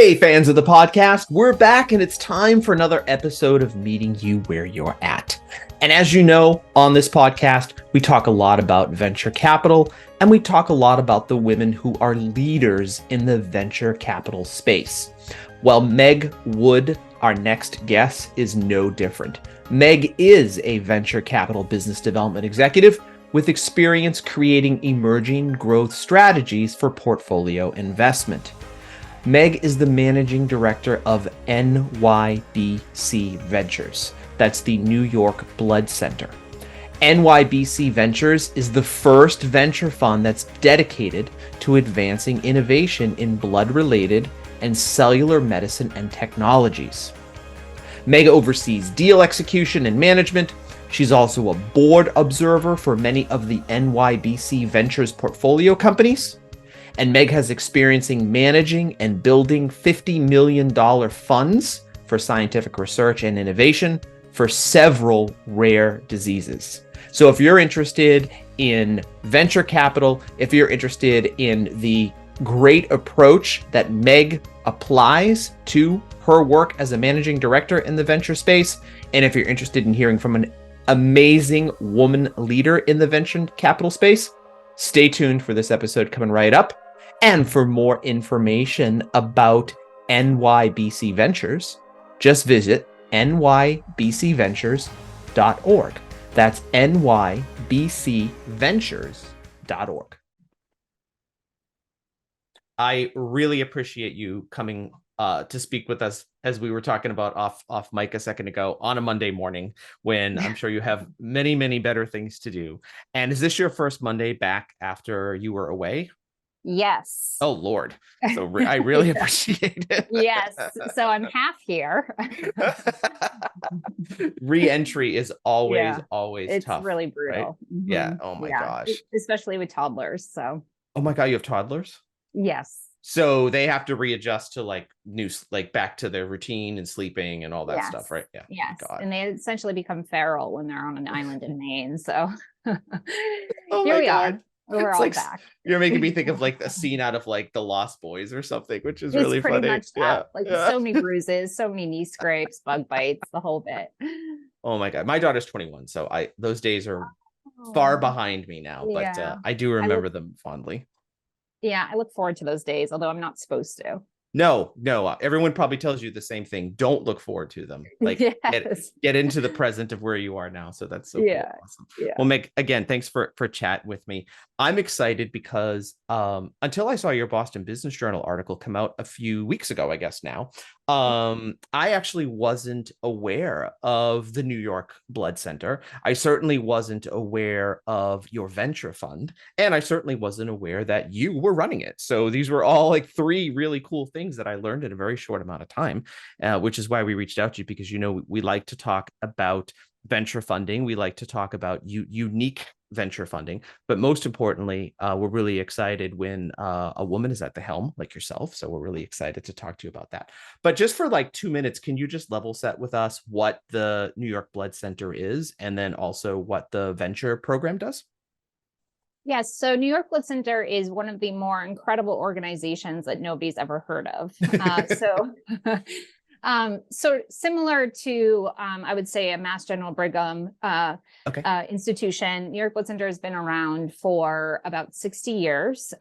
Hey, fans of the podcast, we're back and it's time for another episode of Meeting You Where You're At. And as you know, on this podcast, we talk a lot about venture capital and we talk a lot about the women who are leaders in the venture capital space. Well, Meg Wood, our next guest, is no different. Meg is a venture capital business development executive with experience creating emerging growth strategies for portfolio investment. Meg is the managing director of NYBC Ventures. That's the New York Blood Center. NYBC Ventures is the first venture fund that's dedicated to advancing innovation in blood-related and cellular medicine and technologies. Meg oversees deal execution and management. She's also a board observer for many of the NYBC Ventures portfolio companies. And Meg has experience in managing and building $50 million funds for scientific research and innovation for several rare diseases. So if you're interested in venture capital, if you're interested in the great approach that Meg applies to her work as a managing director in the venture space, and if you're interested in hearing from an amazing woman leader in the venture capital space, stay tuned for this episode coming right up. And for more information about NYBC Ventures, just visit nybcventures.org. That's nybcventures.org. I really appreciate you coming to speak with us, as we were talking about off mic a second ago, on a Monday morning when I'm sure you have many, many better things to do. And is this your first Monday back after you were away? Yes. Oh, Lord. So I really appreciate it. Yes. So I'm half here. Re-entry is always It's tough. really brutal. Right? Mm-hmm. Yeah. Oh my gosh. Especially with toddlers. So. Oh my God, you have toddlers? Yes. So they have to readjust to like back to their routine and sleeping and all that stuff, right? Yeah. Yes. God. And they essentially become feral when they're on an island in Maine. So oh here we God. are. We're it's all like, back. You're making me think of like a scene out of like The Lost Boys or something, which is really pretty funny. much that. So many bruises, so many knee scrapes, bug bites, the whole bit. Oh my God. My daughter's 21. So those days are far behind me now, but I do remember them fondly. Yeah, I look forward to those days, although I'm not supposed to. No, everyone probably tells you the same thing. Don't look forward to them. Like get into the present of where you are now. So that's so cool. Awesome. Yeah. Well, Meg, again, thanks for chatting with me. I'm excited because until I saw your Boston Business Journal article come out a few weeks ago, I guess now, I actually wasn't aware of the New York Blood Center. I certainly wasn't aware of your venture fund, and I certainly wasn't aware that you were running it. So these were all like three really cool things that I learned in a very short amount of time, which is why we reached out to you, because, you know, we like to talk about venture funding. We like to talk about unique venture funding, but most importantly, we're really excited when a woman is at the helm like yourself. So we're really excited to talk to you about that. But just for like 2 minutes, can you just level set with us what the New York Blood Center is, and then also what the venture program does? Yes. So New York Blood Center is one of the more incredible organizations that nobody's ever heard of. So similar to, I would say, a Mass General Brigham institution, New York Blood Center has been around for about 60 years,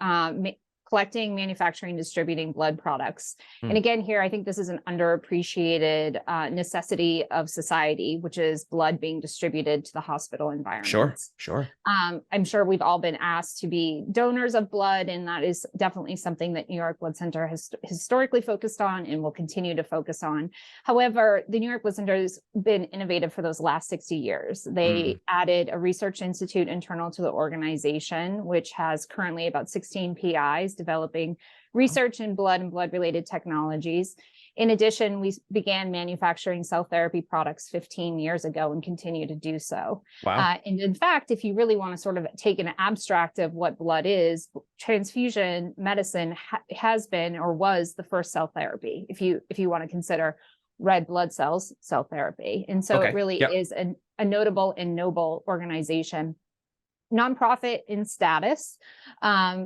collecting, manufacturing, distributing blood products. And again, here, I think this is an underappreciated necessity of society, which is blood being distributed to the hospital environment. Sure. I'm sure we've all been asked to be donors of blood, and that is definitely something that New York Blood Center has historically focused on and will continue to focus on. However, the New York Blood Center has been innovative for those last 60 years. They added a research institute internal to the organization, which has currently about 16 PIs developing research in blood and blood-related technologies. In addition, we began manufacturing cell therapy products 15 years ago and continue to do so. Wow. And in fact, if you really want to sort of take an abstract of what blood is, transfusion medicine has been or was the first cell therapy, if you want to consider red blood cells cell therapy. And so it really is a notable and noble organization. nonprofit in status.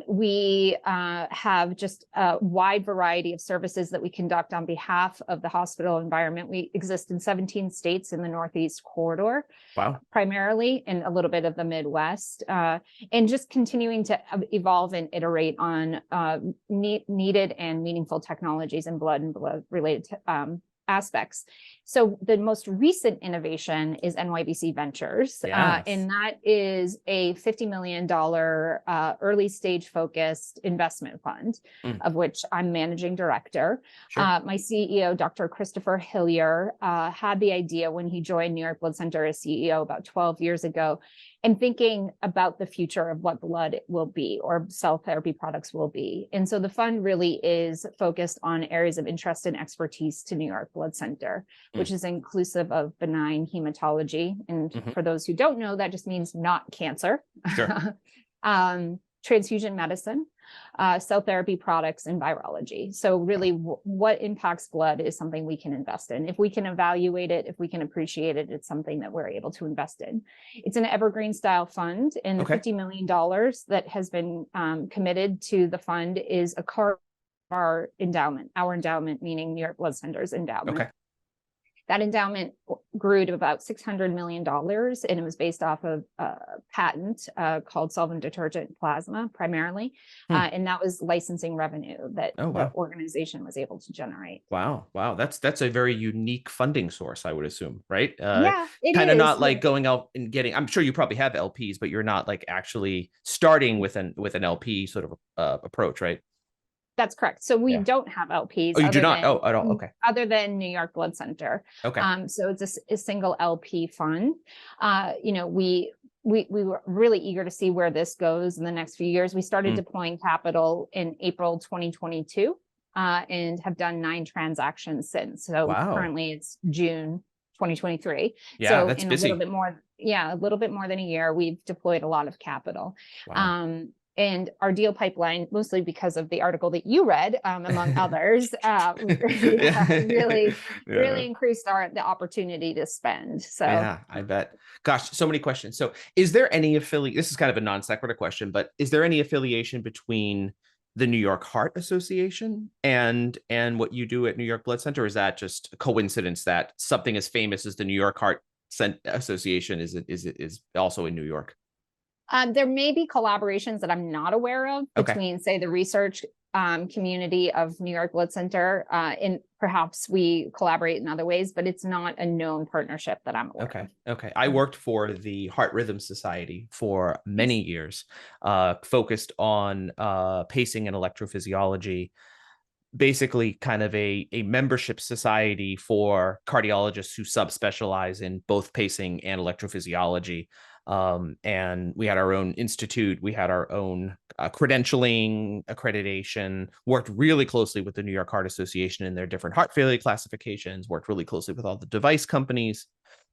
We have just a wide variety of services that we conduct on behalf of the hospital environment. We exist in 17 states in the Northeast corridor, Wow. primarily, and a little bit of the Midwest, and just continuing to evolve and iterate on needed and meaningful technologies in blood and blood related aspects. So the most recent innovation is NYBC Ventures, Yes. and that is a $50 million early stage focused investment fund, of which I'm managing director. Sure. My CEO, Dr. Christopher Hillier, had the idea when he joined New York Blood Center as CEO about 12 years ago, and thinking about the future of what blood will be or cell therapy products will be. And so the fund really is focused on areas of interest and expertise to New York Blood Center, which is inclusive of benign hematology. And for those who don't know, that just means not cancer. Sure. Transfusion medicine, cell therapy products, and virology. So really what impacts blood is something we can invest in. If we can evaluate it, if we can appreciate it, it's something that we're able to invest in. It's an evergreen style fund, and the $50 million that has been committed to the fund is a part of our endowment, meaning New York Blood Center's endowment. Okay. That endowment grew to about $600 million, and it was based off of a patent called solvent detergent plasma, primarily. And that was licensing revenue that the organization was able to generate. Wow. That's a very unique funding source, I would assume, right? Yeah, it kind of is. not like going out and getting, I'm sure you probably have LPs, but you're not like actually starting with an LP sort of approach, right? That's correct. So we don't have LPs. Oh, you do not? Oh, at all. Okay. Other than New York Blood Center. Okay. So it's a single LP fund. We were really eager to see where this goes in the next few years. We started deploying capital in April 2022 and have done 9 transactions since. So currently it's June 2023. Yeah, so that's in busy. a little bit more than a year, we've deployed a lot of capital. Wow. And our deal pipeline, mostly because of the article that you read, among others, really increased the opportunity to spend. So yeah, I bet. Gosh, so many questions. So is there any this is kind of a non sequitur question, but is there any affiliation between the New York Heart Association and what you do at New York Blood Center? Or is that just a coincidence that something as famous as the New York Heart Association is also in New York? There may be collaborations that I'm not aware of between, say, the research community of New York Blood Center, and perhaps we collaborate in other ways, but it's not a known partnership that I'm aware of. Okay. I worked for the Heart Rhythm Society for many years, focused on pacing and electrophysiology, basically kind of a membership society for cardiologists who subspecialize in both pacing and electrophysiology. And we had our own institute, we had our own credentialing, accreditation, worked really closely with the New York Heart Association in their different heart failure classifications, worked really closely with all the device companies,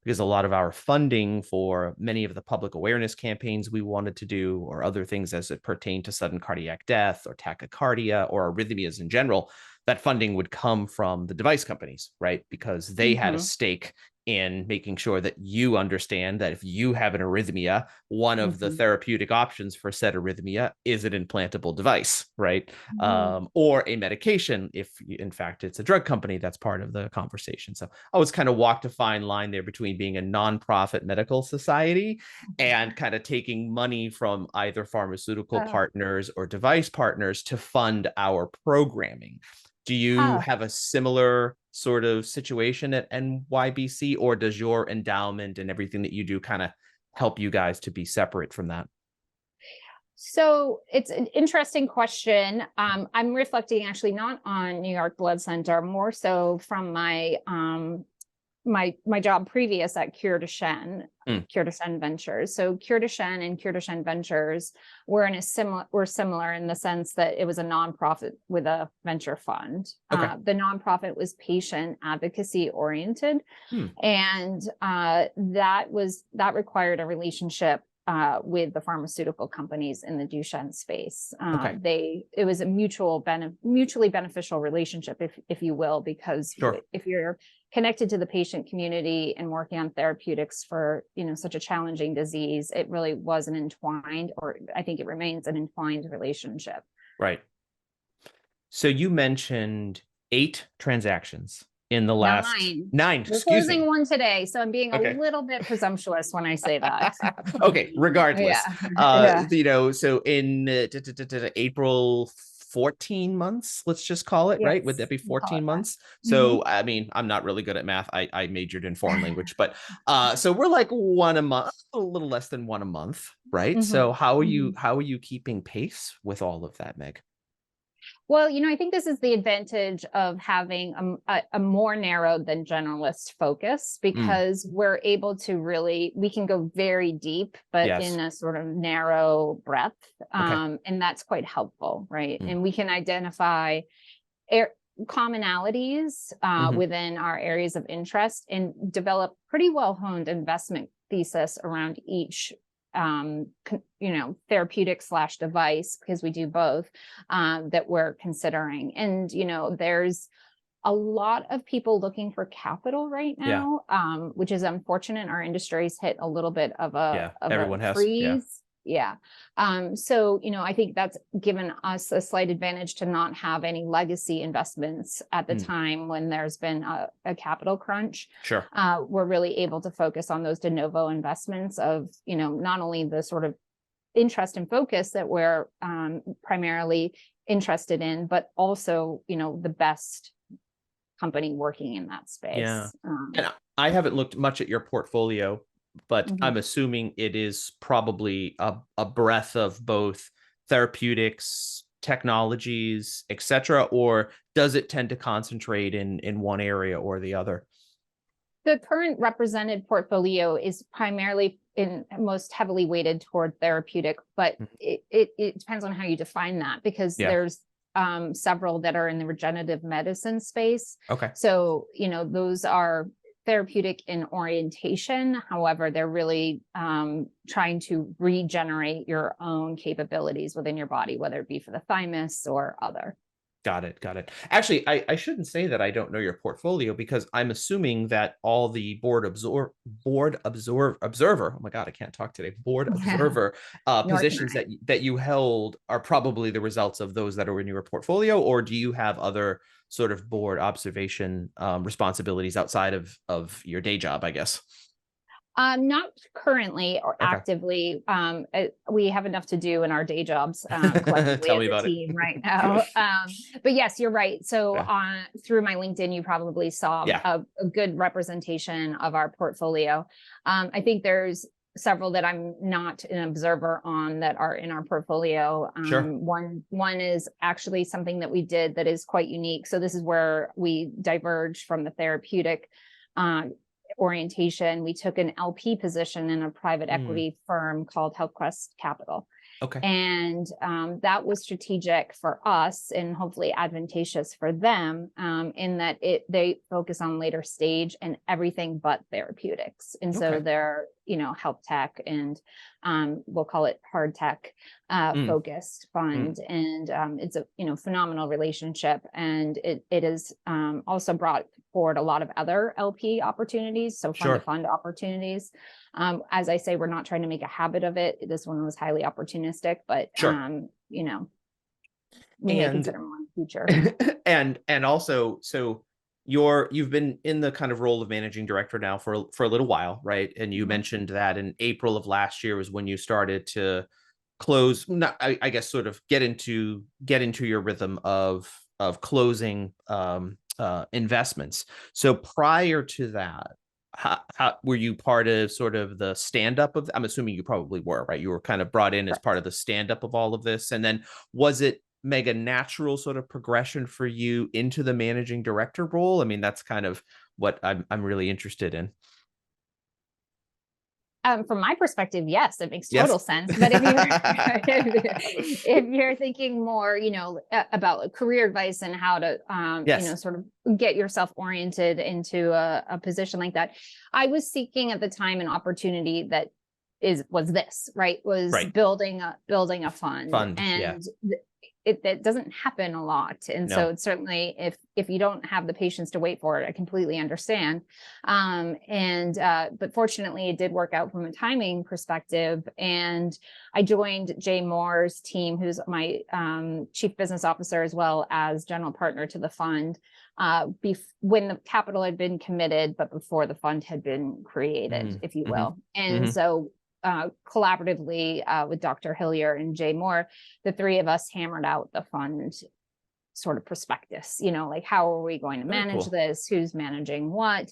because a lot of our funding for many of the public awareness campaigns we wanted to do, or other things as it pertained to sudden cardiac death or tachycardia or arrhythmias in general, that funding would come from the device companies, right? Because they had a stake in making sure that you understand that if you have an arrhythmia, one of the therapeutic options for said arrhythmia is an implantable device, right? Or a medication, if in fact it's a drug company that's part of the conversation. So I always kind of walked a fine line there between being a nonprofit medical society and kind of taking money from either pharmaceutical partners or device partners to fund our programming. Do you have a similar sort of situation at NYBC, or does your endowment and everything that you do kind of help you guys to be separate from that? So it's an interesting question. I'm reflecting actually not on New York Blood Center, more so from my my job previous at Cure de Shen Ventures. So Cure de Shen and Cure de Shen Ventures were similar in the sense that it was a nonprofit with a venture fund. The nonprofit was patient advocacy oriented, and that required a relationship with the pharmaceutical companies in the Duchenne space. Okay. It was a mutually beneficial relationship, if you will, because Sure. if you're connected to the patient community and working on therapeutics for, such a challenging disease, it really was an entwined, or I think it remains an entwined relationship. Right. So you mentioned 8 transactions in the last 9. 9, We're excuse closing me. one today, so I'm being a Okay. little bit presumptuous when I say that. Okay, Yeah. regardless. Yeah. So in April, 14 months, let's just call it, right? Would that Yes. be We'll call 14 it that. months? Mhm. So, I mean, I'm not really good at math. I majored in foreign language, but so we're like one a month, a little less than one a month, right? So Mhm. Mhm. how are you keeping pace with all of that, Meg? Well, I think this is the advantage of having a more narrowed than generalist focus, Mm, because we're able to we can go very deep, but yes. in a sort of narrow breadth. Okay. And that's quite helpful, right? Mm, And we can identify ar- commonalities mhm. within our areas of interest and develop pretty well honed investment thesis around each therapeutic slash device, because we do both, that we're considering. And there's a lot of people looking for capital right Yeah. now, which is unfortunate. Our industry's hit a little bit of a Yeah. Everyone has. Yeah. freeze. Yeah. So, I think that's given us a slight advantage to not have any legacy investments at the Mm, time when there's been a capital crunch. sure. We're really able to focus on those de novo investments of, not only the sort of interest and focus that we're primarily interested in, but also, the best company working in that Yeah. space. And I haven't looked much at your portfolio, but I'm Mhm. assuming it is probably a breadth of both therapeutics, technologies, etc., or does it tend to concentrate in one area or the other? The current represented portfolio is primarily most heavily weighted toward therapeutic, but Mhm. it depends on how you define that, because Yeah. there's several that are in the regenerative medicine space. Okay. So, those are therapeutic in orientation. However, they're really trying to regenerate your own capabilities within your body, whether it be for the thymus or other. Got it. Got it. Actually, I shouldn't say that I don't know your portfolio because I'm assuming that all the observer. Oh my God, I can't talk today. Board Yeah. observer North positions America. that you held are probably the results of those that are in your portfolio, or do you have other sort of board observation responsibilities outside of your day job? I guess. Not currently or Okay. actively. We have enough to do in our day jobs collectively Tell as me a about it. team right now. But yes, you're right. So Yeah. through my LinkedIn, you probably saw Yeah. a good representation of our portfolio. I think there's several that I'm not an observer on that are in our portfolio. Sure. One is actually something that we did that is quite unique. So this is where we diverged from the therapeutic orientation. We took an LP position in a private Mm, equity firm called HealthQuest Capital. okay. And that was strategic for us and hopefully advantageous for them, in that they focus on later stage and everything but therapeutics. And so Okay. they're, health tech and we'll call it hard tech Mm, focused mm, fund. And it's a phenomenal relationship. And it has also brought forward a lot of other LP opportunities, so fund to sure. fund opportunities. As I say, we're not trying to make a habit of it. This one was highly opportunistic, but Sure. we may And consider more in the future. and also, so you've been in the kind of role of managing director now for a little while, right? And you Mhm. mentioned that in April of last year was when you started to close, not I guess sort of get into your rhythm of closing investments. So prior to that, how were you part of sort of the stand up of, I'm assuming you probably were, right? You were kind of brought in as part of the stand up of all of this. And then was it mega natural sort of progression for you into the managing director role? I mean, that's kind of what I'm really interested in. From my perspective, yes, it makes Yes. total sense. But if you're if you're thinking more, about career advice and how to, Yes. sort of get yourself oriented into a position like that, I was seeking at the time an opportunity that was this, right? Was Right. building a fund. Fund. Yeah. And it doesn't happen a lot. And so No. it's certainly, if you don't have the patience to wait for it, I completely understand. But fortunately it did work out from a timing perspective. And I joined Jay Moore's team, who's my chief business officer, as well as general partner to the fund, when the capital had been committed, but before the fund had been created, if you will. And so collaboratively with Dr. Hillier and Jay Moore, the three of us hammered out the fund sort of prospectus, like how are we going to manage this? Who's managing what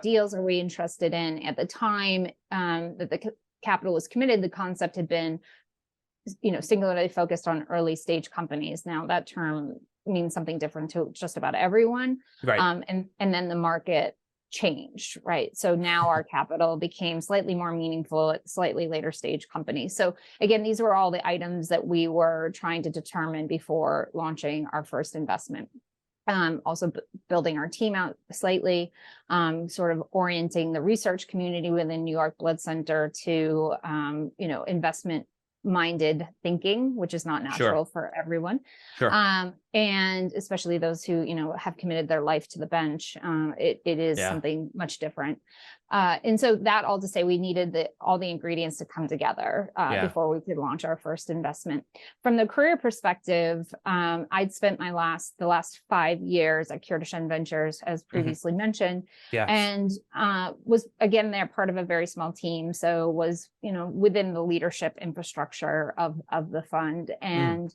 deals are we interested in? At the time that the capital was committed, the concept had been, singularly focused on early stage companies. Now that term means something different to just about everyone. Right. And then the market changed, right? So now our capital became slightly more meaningful at slightly later stage companies. So again, these were all the items that we were trying to determine before launching our first investment. Also building our team out slightly, sort of orienting the research community within New York Blood Center to, investment minded thinking, which is not natural for everyone. And especially those who, have committed their life to the bench. It is something much different. And so that all to say, we needed all the ingredients to come together before we could launch our first investment. From the career perspective, I'd spent the last 5 years at Kurdistan Ventures, as previously mentioned, and was again there part of a very small team. So was within the leadership infrastructure of the fund, and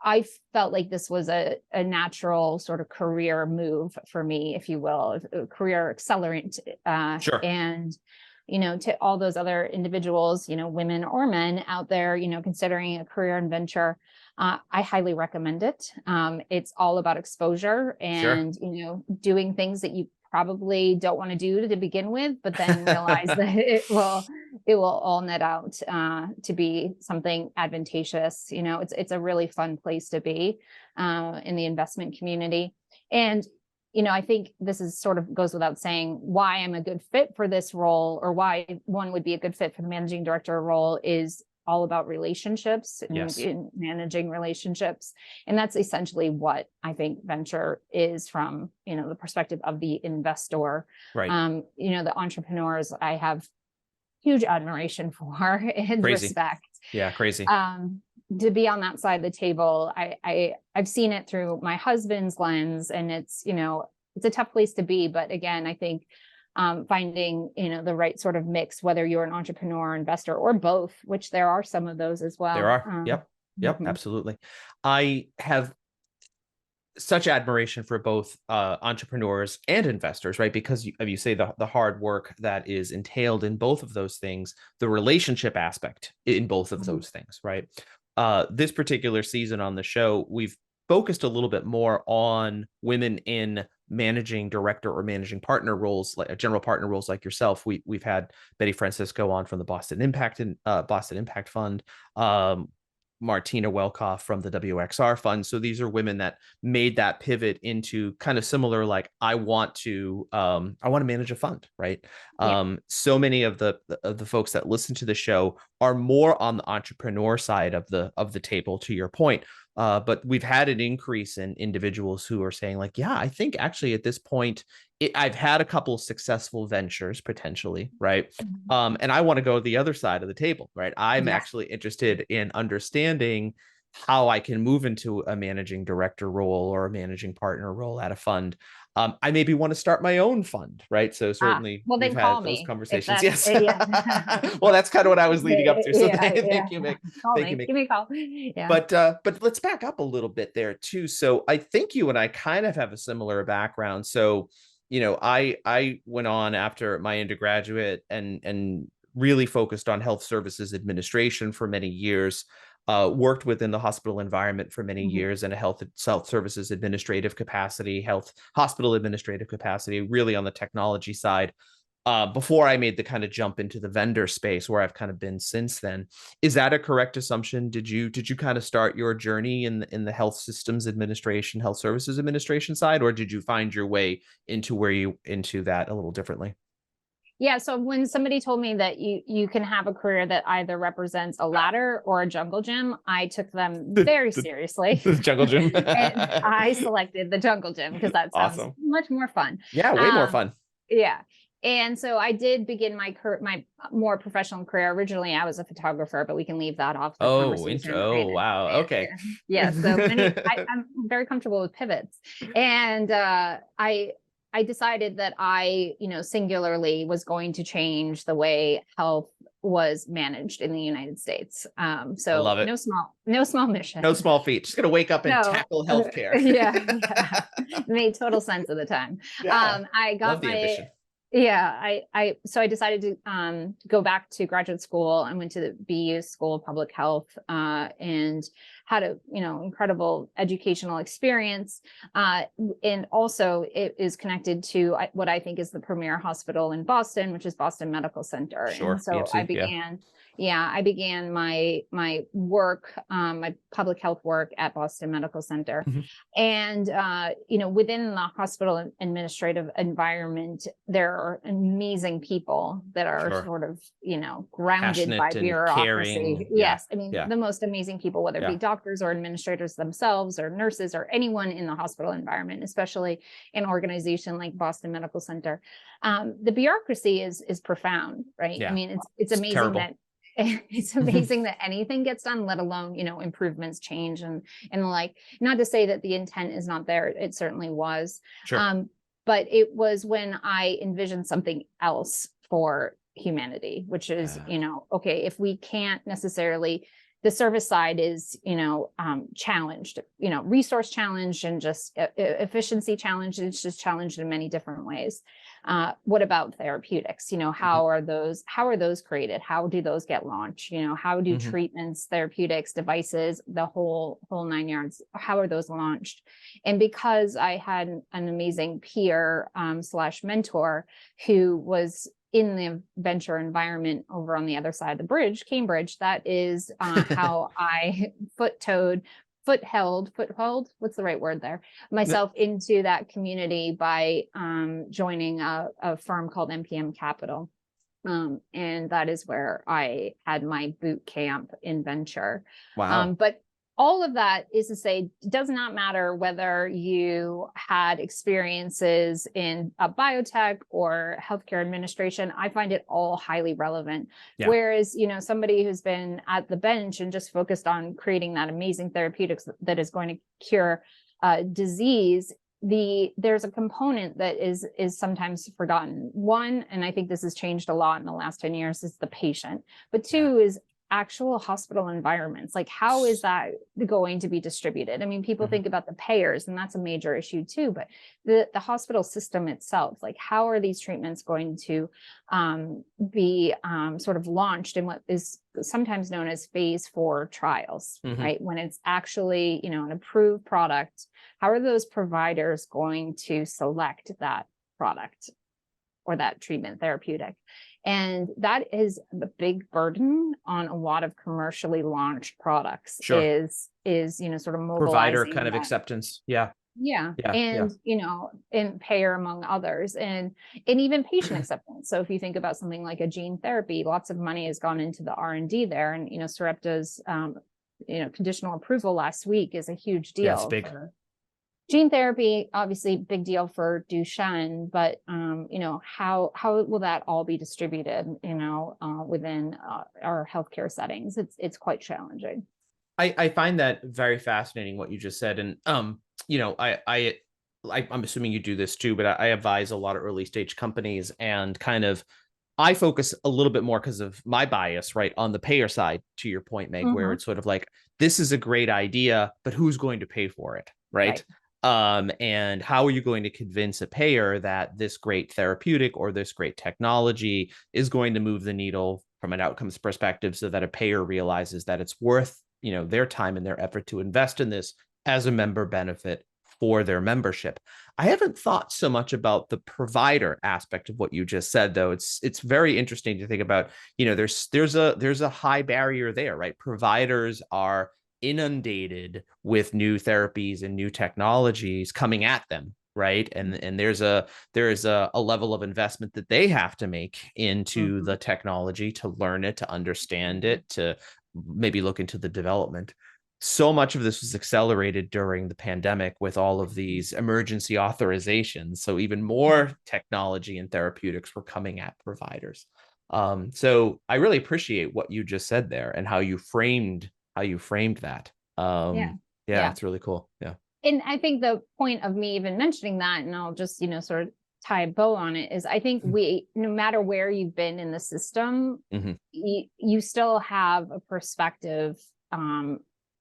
I felt like this was a natural sort of career move for me, if you will, a career accelerant. And, to all those other individuals, women or men out there, considering a career in venture, I highly recommend it. It's all about exposure and, doing things that you probably don't want to do to begin with, but then realize that it will all net out to be something advantageous. It's a really fun place to be in the investment community. And I think this is sort of goes without saying why I'm a good fit for this role, or why one would be a good fit for the managing director role, is all about relationships and managing relationships. And that's essentially what I think venture is, from, the perspective of the investor. Right. The entrepreneurs I have huge admiration for and respect. Yeah, crazy. To be on that side of the table, I've seen it through my husband's lens, and it's, it's a tough place to be. But again, I think finding, the right sort of mix, whether you're an entrepreneur, investor, or both, which there are some of those as well. There are. Yep. Absolutely. I have such admiration for both entrepreneurs and investors, right? Because you say the hard work that is entailed in both of those things, the relationship aspect in both of those things, right? This particular season on the show, we've focused a little bit more on women in managing director or managing partner roles, like general partner roles, like yourself. We've had Betty Francisco on from the Boston Impact Fund, Martina Welkoff from the WXR Fund. So these are women that made that pivot into kind of similar, like, I want to manage a fund, right? So many of the folks that listen to the show are more on the entrepreneur side of the table, to your point. But we've had an increase in individuals who are saying, like, yeah, I think actually at this point, I've had a couple of successful ventures potentially, right? And I want to go to the other side of the table, right? I'm actually interested in understanding how I can move into a managing director role or a managing partner role at a fund. I maybe want to start my own fund, right? So certainly we've had those conversations. Yes. Well, that's kind of what I was leading up to. So thank you, Mick. Give me a call. Yeah. But let's back up a little bit there too. So I think you and I kind of have a similar background. So, I went on after my undergraduate and really focused on health services administration for many years. Worked within the hospital environment for many years in a health services administrative capacity, hospital administrative capacity, really on the technology side, before I made the kind of jump into the vendor space, where I've kind of been since then. Is that a correct assumption? Did you kind of start your journey in the health systems administration, health services administration side, or did you find your way into that a little differently? Yeah, so when somebody told me that you can have a career that either represents a ladder or a jungle gym, I took them very The, seriously. the jungle gym. And I selected the jungle gym because that sounds Awesome. much more fun. Yeah, way more Um, fun. yeah. And so I did begin my more professional career. Originally, I was a photographer, but we can leave that off the conversation right Oh, wow. Okay. Yeah, so I'm very comfortable with pivots. And I decided that I, singularly was going to change the way health was managed in the United States. I So love it. no small mission. No small feat. Just gonna wake up and No. tackle healthcare. Yeah, yeah. It made total sense at the time. Yeah. I Love got the my ambition. yeah, so I decided to go back to graduate school. I went to the BU School of Public Health and had a incredible educational experience. And also it is connected to what I think is the premier hospital in Boston, which is Boston Medical Center. And Sure. so BMC. Yeah. I began my work, my public health work at Boston Medical Center. Mhm. And, within the hospital administrative environment, there are amazing people that are Sure. sort of, grounded by Passionate and bureaucracy. caring. Yeah. Yes. I mean, Yeah. the most amazing people, whether it be Yeah. doctors or administrators themselves or nurses or anyone in the hospital environment, especially an organization like Boston Medical Center. The bureaucracy is profound, right? I Yeah. mean, it's It's amazing terrible. that it's amazing that anything gets done, let alone, improvements, change and the like. Not to say that the intent is not there. It certainly was. Sure. But it was when I envisioned something else for humanity, which is, okay, if we can't necessarily, the service side is, challenged, resource challenged and just efficiency challenged. It's just challenged in many different ways. What about therapeutics? How are those created? How do those get launched? How do Mhm. treatments, therapeutics, devices, the whole nine yards, how are those launched? And because I had an amazing peer slash mentor who was in the venture environment over on the other side of the bridge, Cambridge, that is how I foothold, what's the right word there? Myself into that community by joining a firm called MPM Capital. And that is where I had my boot camp in venture. Wow. But all of that is to say, it does not matter whether you had experiences in a biotech or healthcare administration. I find it all highly relevant. Yeah. Whereas, somebody who's been at the bench and just focused on creating that amazing therapeutics that is going to cure disease, there's a component that is sometimes forgotten. One, and I think this has changed a lot in the last 10 years, is the patient. But two is actual hospital environments. Like, how is that going to be distributed? I mean, people think about the payers, and that's a major issue too, but the hospital system itself, like, how are these treatments going to be sort of launched in what is sometimes known as phase 4 trials, right? When it's actually, an approved product, how are those providers going to select that product or that treatment therapeutic? And that is a big burden on a lot of commercially launched products. Sure. Is sort of mobilizing Provider kind of that. acceptance. Yeah. Yeah. Yeah. And, and payer among others, and even patient acceptance. So if you think about something like a gene therapy, lots of money has gone into the R&D there. And, Sarepta's, conditional approval last week is a huge deal. Yeah, it's big. Gene therapy, obviously big deal for Duchenne, but how will that all be distributed, within our healthcare settings? It's quite challenging. I find that very fascinating what you just said, and I'm assuming you do this too, but I advise a lot of early stage companies, and kind of I focus a little bit more because of my bias, right, on the payer side. To your point, Meg, where it's sort of like, this is a great idea, but who's going to pay for it, right? And how are you going to convince a payer that this great therapeutic or this great technology is going to move the needle from an outcomes perspective, so that a payer realizes that it's worth, their time and their effort to invest in this as a member benefit for their membership. I haven't thought so much about the provider aspect of what you just said, though. It's very interesting to think about. There's a high barrier there, right? Providers are inundated with new therapies and new technologies coming at them, right? And there's a level of investment that they have to make into Mhm. the technology to learn it, to understand Mhm. it, to maybe look into the development. So much of this was accelerated during the pandemic with all of these emergency authorizations. So even more technology and therapeutics were coming at providers. So I really appreciate what you just said there and how you framed that. Yeah. Yeah, Yeah. it's really cool. Yeah. And I think the point of me even mentioning that, and I'll just, sort of tie a bow on it, is I think no matter where you've been in the system, Mm-hmm. you still have a perspective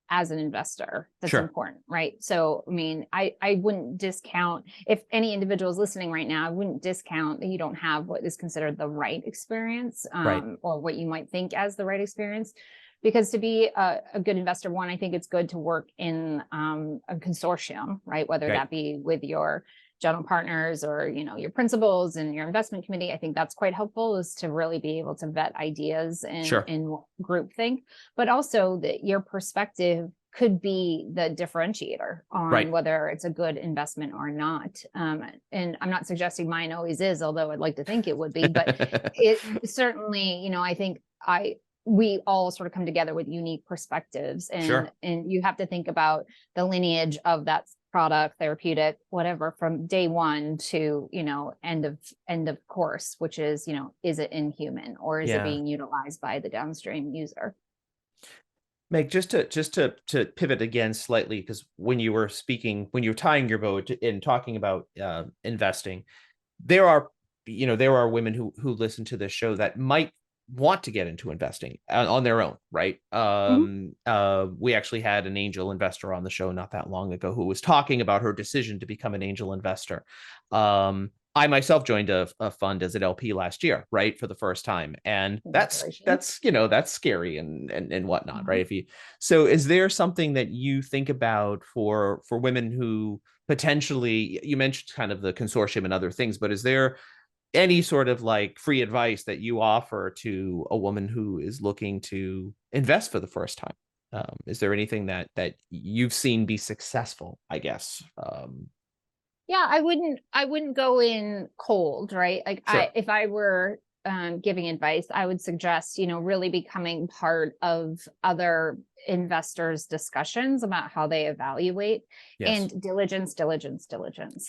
as an investor that's Sure. important, right? So, I mean, I wouldn't discount, if any individual is listening right now, I wouldn't discount that you don't have what is considered the right experience, Right. or what you might think as the right experience. Because to be a good investor, one, I think it's good to work in a consortium, right? Whether Right. that be with your general partners or your principals and your investment committee. I think that's quite helpful, is to really be able to vet ideas Sure. in group think, but also that your perspective could be the differentiator on Right. whether it's a good investment or not. And I'm not suggesting mine always is, although I'd like to think it would be, but it certainly, I think we all sort of come together with unique perspectives, and Sure. you have to think about the lineage of that product, therapeutic, whatever, from day one to end of course, which is it inhuman, or is it Yeah. being utilized by the downstream user? Meg, just to pivot again slightly, because when you were tying your bow in talking about investing, there are there are women who listen to this show that might want to get into investing on their own, right? Mhm. We actually had an angel investor on the show not that long ago who was talking about her decision to become an angel investor. I myself joined a fund as an LP last year, right, for the first time, and that's Congratulations. that's you know that's scary and whatnot, right? Mhm. If you so, is there something that you think about for women who potentially, you mentioned kind of the consortium and other things, but is there any sort of like free advice that you offer to a woman who is looking to invest for the first time? Is there anything that you've seen be successful, I guess? Yeah, I wouldn't go in cold, right? Like, Sure. if I were giving advice, I would suggest, really becoming part of other investors' discussions about how they evaluate, Yes. and diligence,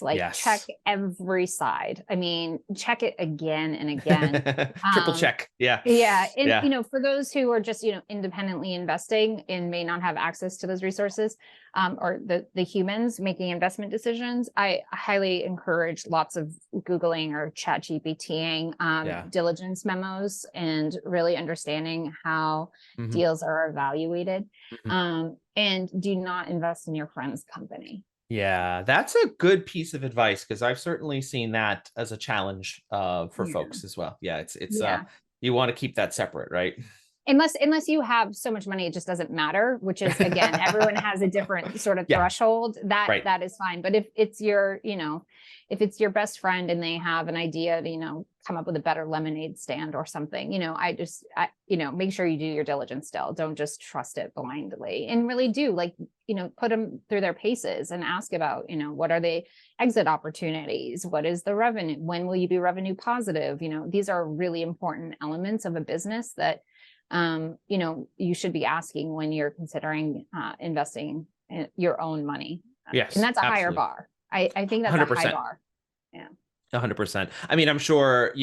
like check Yes. every side. I mean, check it again and again. Triple Um, check. Yeah. yeah, and Yeah. for those who are just independently investing and may not have access to those resources, or the humans making investment decisions, I highly encourage lots of Googling or chat GPTing Yeah. diligence memos, and really understanding how Hmm. deals are evaluated. Hmm. And do not invest in your friend's company. Yeah, that's a good piece of advice because I've certainly seen that as a challenge for Yeah. folks as well. Yeah, it's Yeah. you want to keep that separate, right? Unless you have so much money it just doesn't matter, which is, again, everyone has a different sort of Yeah, threshold, that right. that is fine. But if it's your best friend and they have an idea to come up with a better lemonade stand or something, make sure you do your diligence still. Don't just trust it blindly, and really do, like, put them through their paces and ask about, what are the exit opportunities, what is the revenue, when will you be revenue positive. These are really important elements of a business that you should be asking when you're considering investing your own money. And Yes, that's a higher absolutely. bar. I think that's a high 100%. bar. Yeah. 100%. I mean, I'm sure,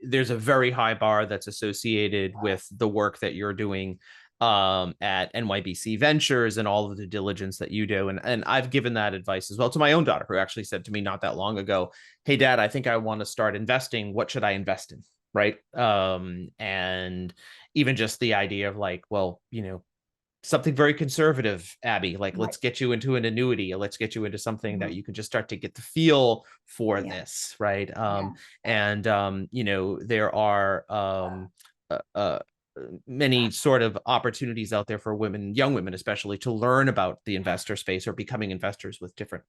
there's a very high bar that's associated with the work that you're doing at NYBC Ventures and all of the diligence that you do. And I've given that advice as well to my own daughter, who actually said to me not that long ago, "Hey, Dad, I think I want to start investing. What should I invest in?" Right. And even just the idea of like, well, something very conservative, Abby, like Right. let's get you into an annuity, or let's get you into something that Mhm. you can just start to get the feel for Yeah. this, right? Yeah. And there are uh, uh, many sort of opportunities out there for women, young women especially, to learn about the investor space or becoming investors with different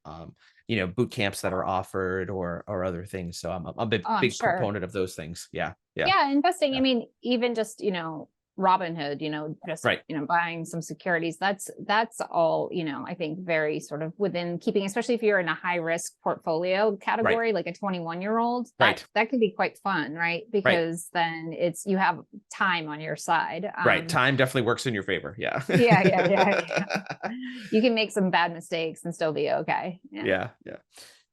boot camps that are offered, or other things. So I'm a big Oh, I'm big sure. proponent of those things. Yeah, yeah, Yeah, investing. I yeah. mean, even just, Robinhood, just, Right. buying some securities. That's all, I think very sort of within keeping, especially if you're in a high risk portfolio category, like a 21-year-old, Right. that can be quite fun, right? Because then you have time on your side. Right. Time definitely works in your favor. Yeah. Yeah. You can make some bad mistakes and still be okay. Yeah.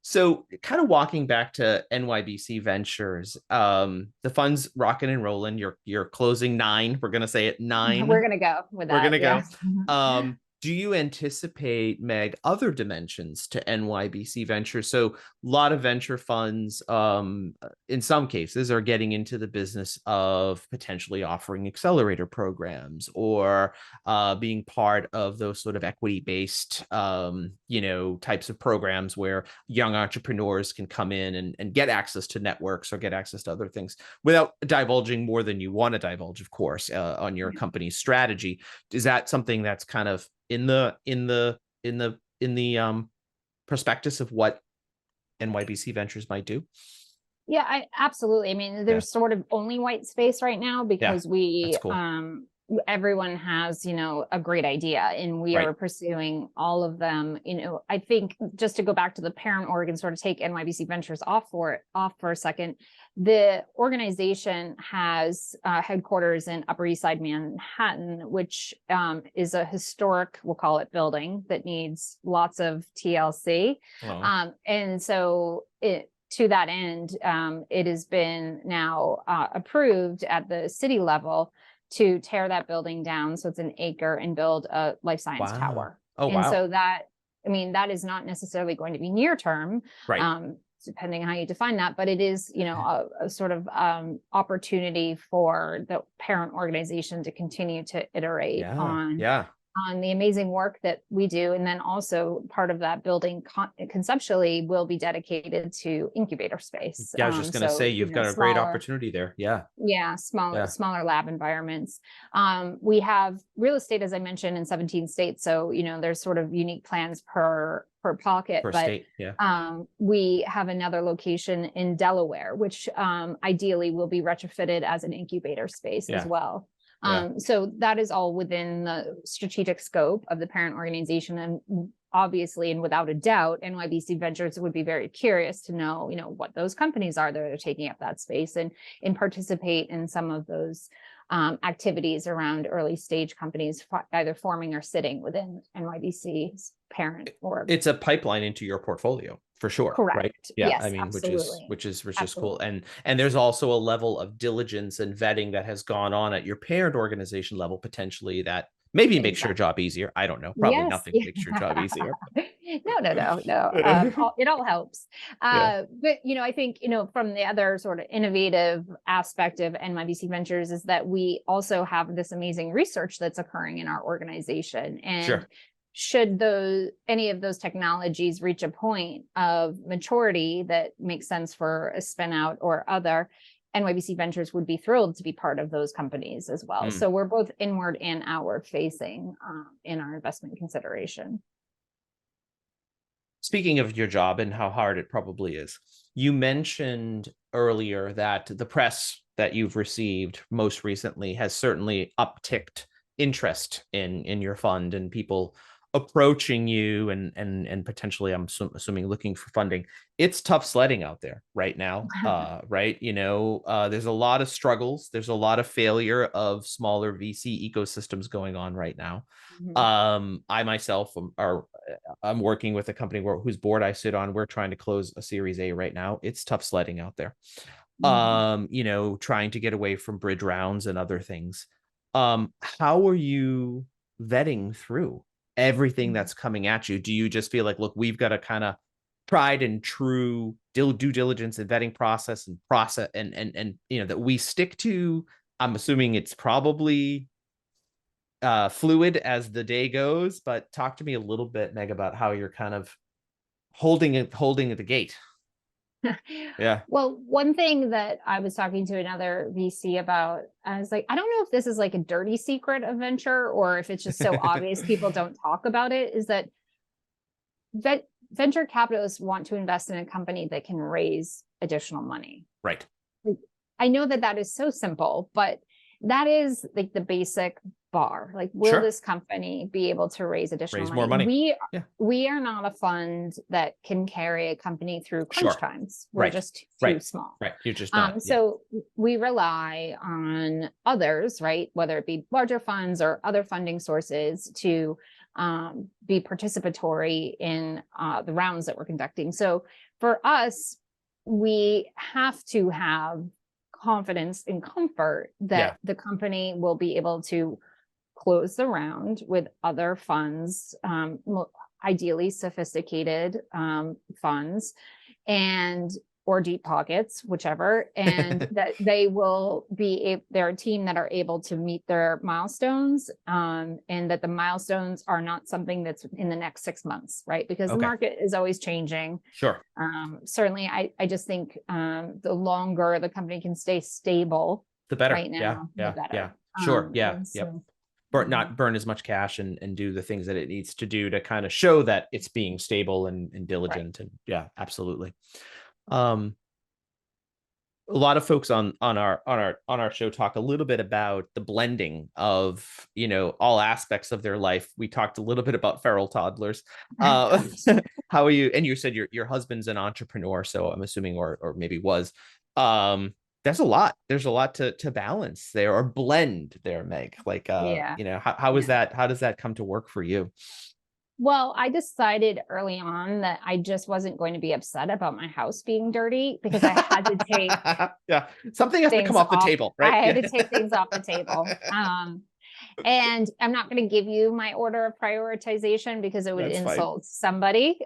So kind of walking back to NYBC Ventures, the fund's rocking and rolling. You're closing 9. We're gonna say it 9. We're gonna go with that. We're gonna yeah. go. Do you anticipate, Meg, other dimensions to NYBC Ventures? So a lot of venture funds, in some cases, are getting into the business of potentially offering accelerator programs or being part of those sort of equity-based, types of programs where young entrepreneurs can come in and get access to networks or get access to other things without divulging more than you want to divulge, of course, on your company's strategy. Is that something that's kind of in the prospectus of what NYBC Ventures might do? Yeah, absolutely. I mean, there's sort of only white space right now because that's cool. Everyone has, a great idea and we are pursuing all of them. I think just to go back to the parent org and sort of take NYBC Ventures off for a second, the organization has headquarters in Upper East Side Manhattan, which is a historic, we'll call it, building that needs lots of TLC. And so to that end, it has been now approved at the city level to tear that building down. So it's an acre and build a life science tower. So that is not necessarily going to be near term, depending on how you define that, but it is, a sort of opportunity for the parent organization to continue to iterate on the amazing work that we do. And then also part of that building conceptually will be dedicated to incubator space. I was just going to say, you've got a great opportunity there. Smaller lab environments. We have real estate, as I mentioned, in 17 states. So, there's sort of unique plans per pocket, we have another location in Delaware, which ideally will be retrofitted as an incubator space as well. So that is all within the strategic scope of the parent organization. And obviously, and without a doubt, NYBC Ventures would be very curious to know, what those companies are that are taking up that space and participate in some of those activities around early stage companies either forming or sitting within NYBC's parent org. It's a pipeline into your portfolio for sure. Correct. Right. Yes, I mean, absolutely. which is cool. And there's also a level of diligence and vetting that has gone on at your parent organization level, potentially, that maybe makes your job easier. I don't know. Probably nothing makes your job easier. No. It all helps. But, I think, from the other sort of innovative aspect of NYBC Ventures is that we also have this amazing research that's occurring in our organization. And should any of those technologies reach a point of maturity that makes sense for a spin out or other, NYBC Ventures would be thrilled to be part of those companies as well. So we're both inward and outward facing in our investment consideration. Speaking of your job and how hard it probably is, you mentioned earlier that the press that you've received most recently has certainly upticked interest in your fund and people approaching you and potentially, I'm assuming, looking for funding. It's tough sledding out there right now, right? There's a lot of struggles. There's a lot of failure of smaller VC ecosystems going on right now. I myself I'm working with a company whose board I sit on. We're trying to close a Series A right now. It's tough sledding out there. Trying to get away from bridge rounds and other things. How are you vetting through everything that's coming at you? Do you just feel like, look, we've got a kind of tried and true due diligence and vetting process and that we stick to? I'm assuming it's probably fluid as the day goes, but talk to me a little bit, Meg, about how you're kind of holding at the gate. Well, one thing that I was talking to another VC about, I was like, I don't know if this is like a dirty secret of venture or if it's just so obvious people don't talk about it, is that venture capitalists want to invest in a company that can raise additional money. Right. I know that is so simple, but that is like the basic bar. Like, will Sure. this company be able to raise additional Raise money? more money. Yeah. We are not a fund that can carry a company through crunch Sure. times. We're Right. just too Right. small. Right. You're just not. So we rely on others, right? Whether it be larger funds or other funding sources to be participatory in the rounds that we're conducting. So for us, we have to have confidence and comfort that the company will be able to close the round with other funds, ideally sophisticated funds, and or deep pockets, whichever, and that they will be they're a team that are able to meet their milestones, and that the milestones are not something that's in the next 6 months, right? Because the market is always changing. Sure. Certainly, I just think the longer the company can stay stable, the better. Right now, the better. Yeah. Sure. So, Not burn as much cash and do the things that it needs to do to kind of show that it's being stable and diligent. Right. And absolutely. A lot of folks on our show talk a little bit about the blending of, all aspects of their life. We talked a little bit about feral toddlers. How are you? And you said your husband's an entrepreneur, so I'm assuming, or maybe was. There's a lot to balance there, or blend there, Meg. Like, how is that? How does that come to work for you? Well, I decided early on that I just wasn't going to be upset about my house being dirty, because I had to take something has to come off the table, right? I had to take things off the table. And I'm not going to give you my order of prioritization because it would insult somebody.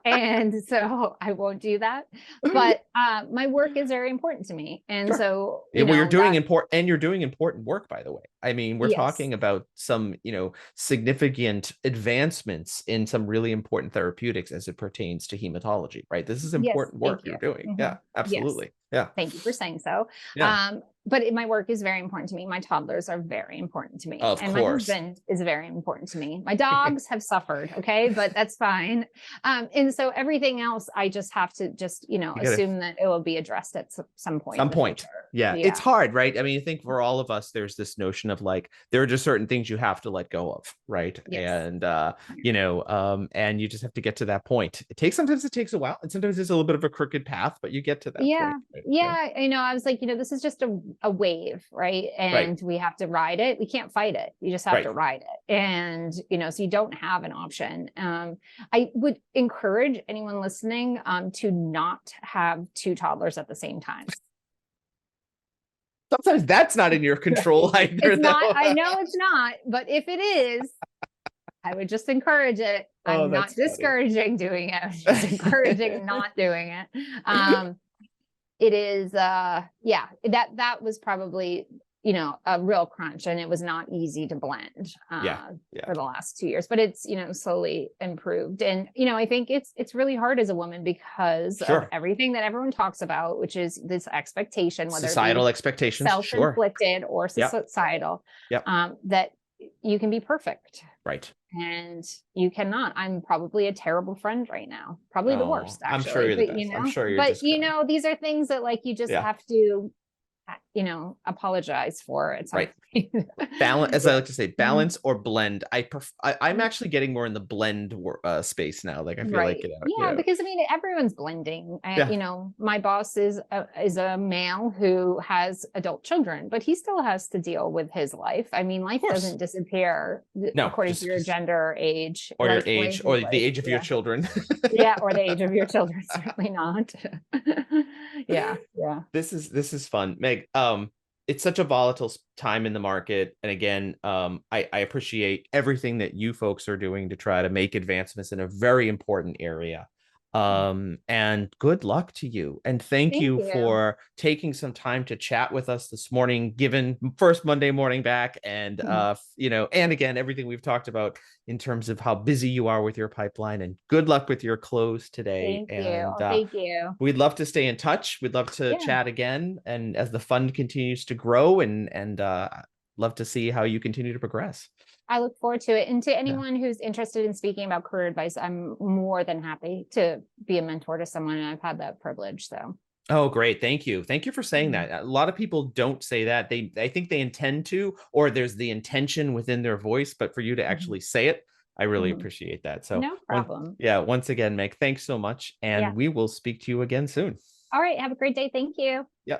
And so I won't do that. But my work is very important to me. And so, you're doing important work, by the way. I mean, we're talking about some, significant advancements in some really important therapeutics as it pertains to hematology, right? This is important work you're doing. Yeah, absolutely. Yeah. Thank you for saying so. But my work is very important to me. My toddlers are very important to me. And my husband is very important to me. My dogs have suffered, okay, but that's fine. And so everything else, I just have to assume that it will be addressed at some point. Yeah, it's hard, right? I mean, I think for all of us, there's this notion of like, there are just certain things you have to let go of, right? And, and you just have to get to that point. Sometimes it takes a while, and sometimes it's a little bit of a crooked path, but you get to that point. Right? I was like, this is just a wave, right? And we have to ride it. We can't fight it. You just have to ride it. And, so you don't have an option. I would encourage anyone listening to not have two toddlers at the same time. Sometimes that's not in your control either. It's not. I know it's not, but if it is, I would just encourage it. I'm not discouraging doing it. I'm just encouraging not doing it. It is, that was probably, a real crunch, and it was not easy to blend for the last 2 years, but it's, slowly improved. And, I think it's really hard as a woman because of everything that everyone talks about, which is this expectation, whether societal expectations, self-inflicted or societal, that you can be perfect. Right. And you cannot. I'm probably a terrible friend right now. Probably the worst, actually. I'm sure you're the best. I'm sure you're But these are things that like you just have to apologize for at some point. Balance, as I like to say, balance or blend. I'm actually getting more in the blend space now. Like I feel like because I mean everyone's blending. My boss is a male who has adult children, but he still has to deal with his life. I mean, life doesn't disappear according to your gender, age, or your age, or the age of your children. Or the age of your children. Certainly not. This is fun, Meg. It's such a volatile time in the market, and again, I appreciate everything that you folks are doing to try to make advancements in a very important area. And good luck to you, and thank you for taking some time to chat with us this morning, given first Monday morning back, and and again, everything we've talked about in terms of how busy you are with your pipeline, and good luck with your close today. Thank you. We'd love to stay in touch. We'd love to chat again, and as the fund continues to grow, and love to see how you continue to progress. I look forward to it. And to anyone who's interested in speaking about career advice, I'm more than happy to be a mentor to someone, and I've had that privilege. So Oh, great. Thank you. Thank you for saying Mhm. that. A lot of people don't say that. I think they intend to, or there's the intention within their voice, but for you to Mhm. actually say it, I really Mhm. appreciate that. So No problem. once again, Meg, thanks so much. Yeah. And we will speak to you again soon. All right. Have a great day. Thank you. Yeah.